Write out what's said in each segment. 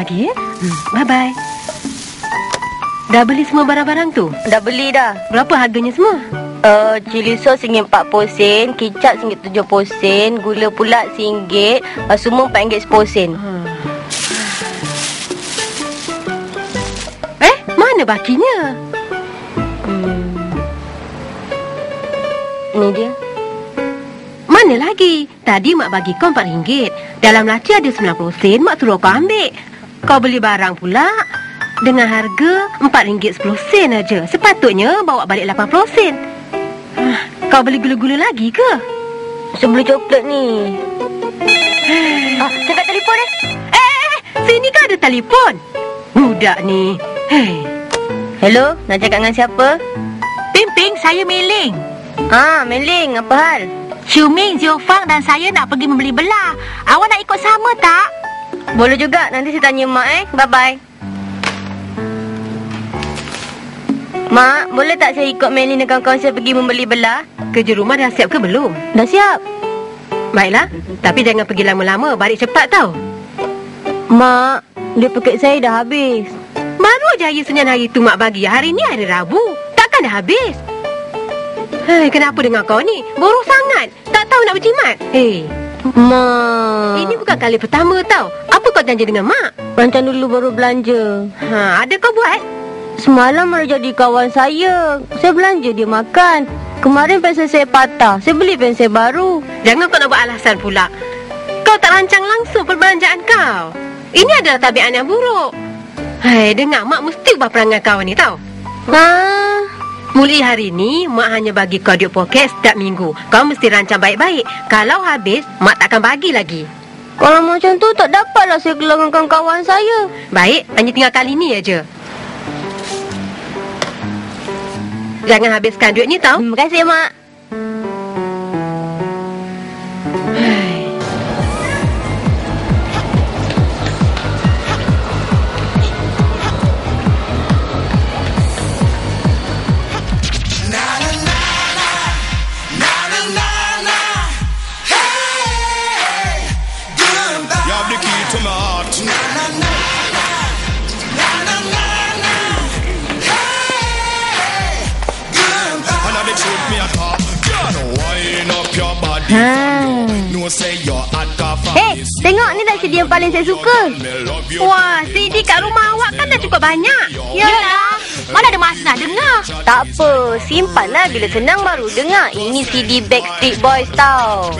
lagi ya. Bye-bye. Dah beli semua barang-barang tu? Dah beli dah. Berapa harganya semua? Cili sos RM40, kicap RM70, gula pula RM1, semua RM4.10. Mana bakinya? Ni dia. Mana lagi? Tadi mak bagi kau RM4. Dalam laci ada 90 sen, mak suruh kau ambil. Kau beli barang pula dengan harga RM4.10 aja. Sepatutnya bawa balik 80 sen. Kau beli gula-gula lagi ke? Saya beli coklat ni. Cakap telefon Sini kan ada telefon. Budak ni. Hello, nak cakap dengan siapa? Ping, saya Meling. Meling, apa hal? Xiuming, Ziofang dan saya nak pergi membeli belah. Awak nak ikut sama tak? Boleh juga, nanti saya tanya mak Bye-bye. Mak, boleh tak saya ikut Meling dan kawan-kawan saya pergi membeli belah? Kerja rumah dah siap ke belum? Dah siap. Baiklah, tapi jangan pergi lama-lama. Balik cepat tau. Mak, duit poket saya dah habis. Baru aja hari Senin hari tu mak bagi. Hari ni hari Rabu. Takkan dah habis? Kenapa dengan kau ni? Boros sangat. Tak tahu nak berjimat. Mak, ini bukan kali pertama tau. Apa kau janji dengan mak? rancang dulu baru belanja. Ada kau buat? Semalam baru jadi kawan saya. Saya belanja, dia makan. Kemarin pensel saya patah. Saya beli pensel baru. Jangan kau nak buat alasan pula. Kau tak rancang langsung perbelanjaan kau. Ini adalah tabiat yang buruk. Dengar mak mesti ubah perangai kau ni tau. Mulai hari ni mak hanya bagi kau duit poket setiap minggu. Kau mesti rancang baik-baik. Kalau habis, mak takkan bagi lagi. Kalau macam tu tak dapatlah saya keluar dengan kawan-kawan saya. Baik, hanya tinggal kali ni aja. Jangan habiskan duit ni tau. Terima kasih mak. Tengok ni dah CD yang paling saya suka. Wah, CD kat rumah awak kan dah cukup banyak. Yalah, mana ada masa nak dengar. Tak apa, simpanlah bila senang baru dengar. Ini CD Backstreet Boys tau.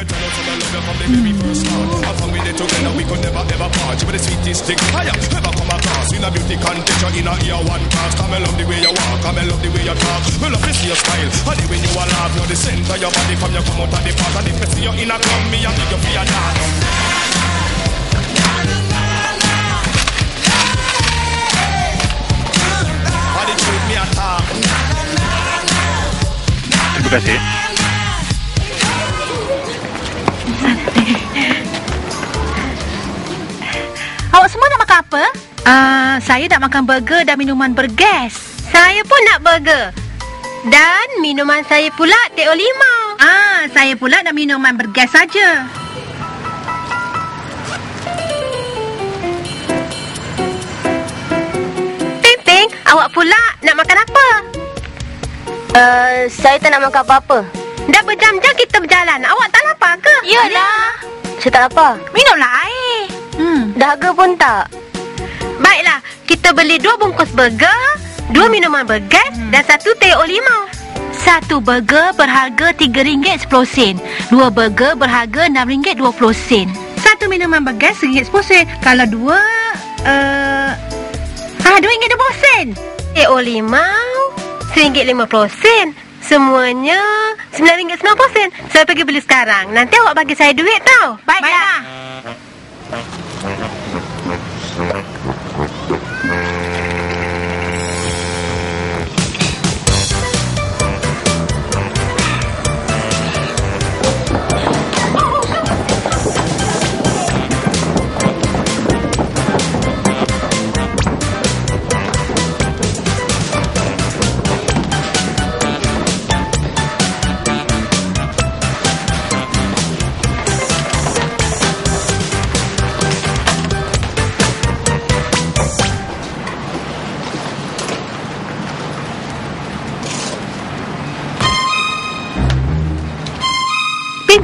Terima kasih. Awak semua nak makan apa? Saya nak makan burger dan minuman bergas. Saya pun nak burger. Dan minuman saya pula teh limau. Saya pula nak minuman bergas saja. Ping, awak pula nak makan apa? Saya tak nak makan apa-apa. Dah berjam-jam kita berjalan. Awak tak lapar ke? Yalah. Saya tak lapar. Minumlah air. Dahaga pun tak. Baiklah, kita beli 2 bungkus burger, 2 minuman bergas dan 1 teh limau. 1 burger berharga RM3.10. 2 burger berharga RM6.20. 1 minuman bergas RM1.10. Kalau 2 RM2.20. Teh limau RM1.50. Semuanya RM9.90. Saya pergi beli sekarang. Nanti awak bagi saya duit tau. Baiklah.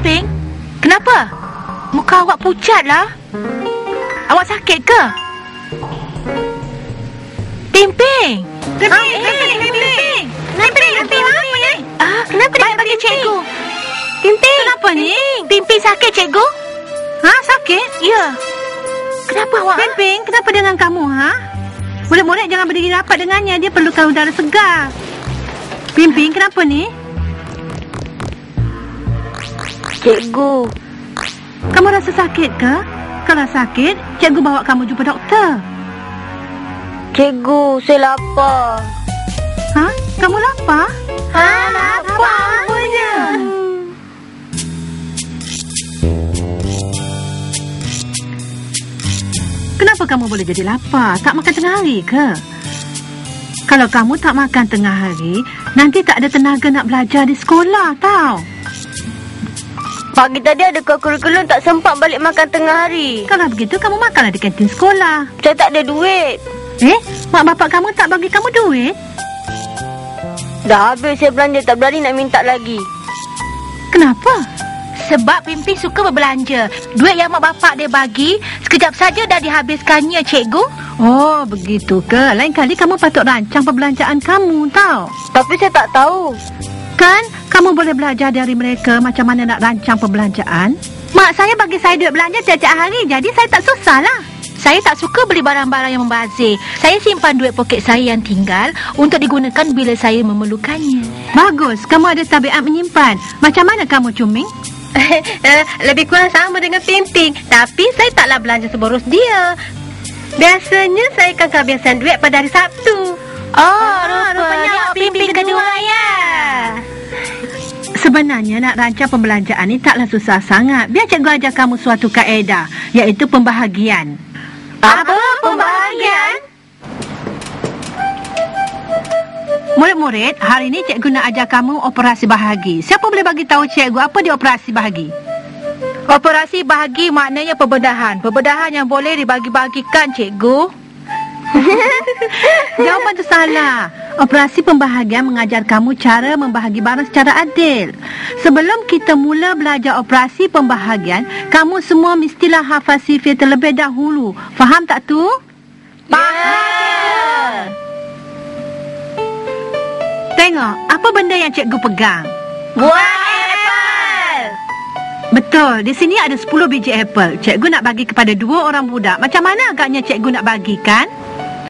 Pimping, kenapa? Muka awak pucat lah. Awak sakit ke? Pimping. Pimping. Kenapa Baik bagi cikgu. Pimping. Kenapa ni? Pimping sakit, cikgu? Sakit? Ya. Kenapa awak? Pimping, kenapa dengan kamu, Murid-murid jangan berdiri rapat dengannya. Dia perlukan udara segar. Pimping, kenapa ni? Cikgu. Kamu rasa sakit ke? Kalau sakit, cikgu bawa kamu jumpa doktor. Cikgu, saya lapar. Kamu lapar? Lapar punya. Kenapa kamu boleh jadi lapar? Tak makan tengah hari ke? Kalau kamu tak makan tengah hari, nanti tak ada tenaga nak belajar di sekolah, tau. Pagi tadi ada kurikulum tak sempat balik makan tengah hari. Kalau begitu, kamu makanlah di kantin sekolah. Saya tak ada duit. Mak bapak kamu tak bagi kamu duit? Dah habis saya belanja, tak berani nak minta lagi. Kenapa? Sebab Pimpin suka berbelanja. Duit yang mak bapak dia bagi, sekejap saja dah dihabiskannya, cikgu. Oh, begitu ke? Lain kali kamu patut rancang perbelanjaan kamu, tau. Tapi saya tak tahu. Kan, kamu boleh belajar dari mereka macam mana nak rancang perbelanjaan. Mak saya bagi saya duit belanja setiap hari, jadi saya tak susah lah. Saya tak suka beli barang-barang yang membazir. Saya simpan duit poket saya yang tinggal untuk digunakan bila saya memerlukannya. Bagus, kamu ada tabiat menyimpan. Macam mana kamu, Cuming? Lebih kurang sama dengan Pimping. Tapi saya taklah belanja seboros dia. Biasanya saya akan kehabisan duit pada hari Sabtu. Rupanya Pimping kedua ya. Sebenarnya nak rancang pembelanjaan ni taklah susah sangat. Biar cikgu ajar kamu suatu kaedah, iaitu pembahagian. Apa pembahagian? Murid-murid, hari ini cikgu nak ajar kamu operasi bahagi. Siapa boleh bagi tahu cikgu apa dia operasi bahagi? Operasi bahagi maknanya pembedahan. Pembedahan yang boleh dibagi-bagikan, cikgu. Jawapan tu salah. Operasi pembahagian mengajar kamu cara membahagi barang secara adil. Sebelum kita mula belajar operasi pembahagian, kamu semua mestilah hafal sifir terlebih dahulu. Faham tak tu? Faham. Tengok, apa benda yang cikgu pegang? Buah apple. Betul, di sini ada 10 biji apple. Cikgu nak bagi kepada 2 orang budak. Macam mana agaknya cikgu nak bagikan?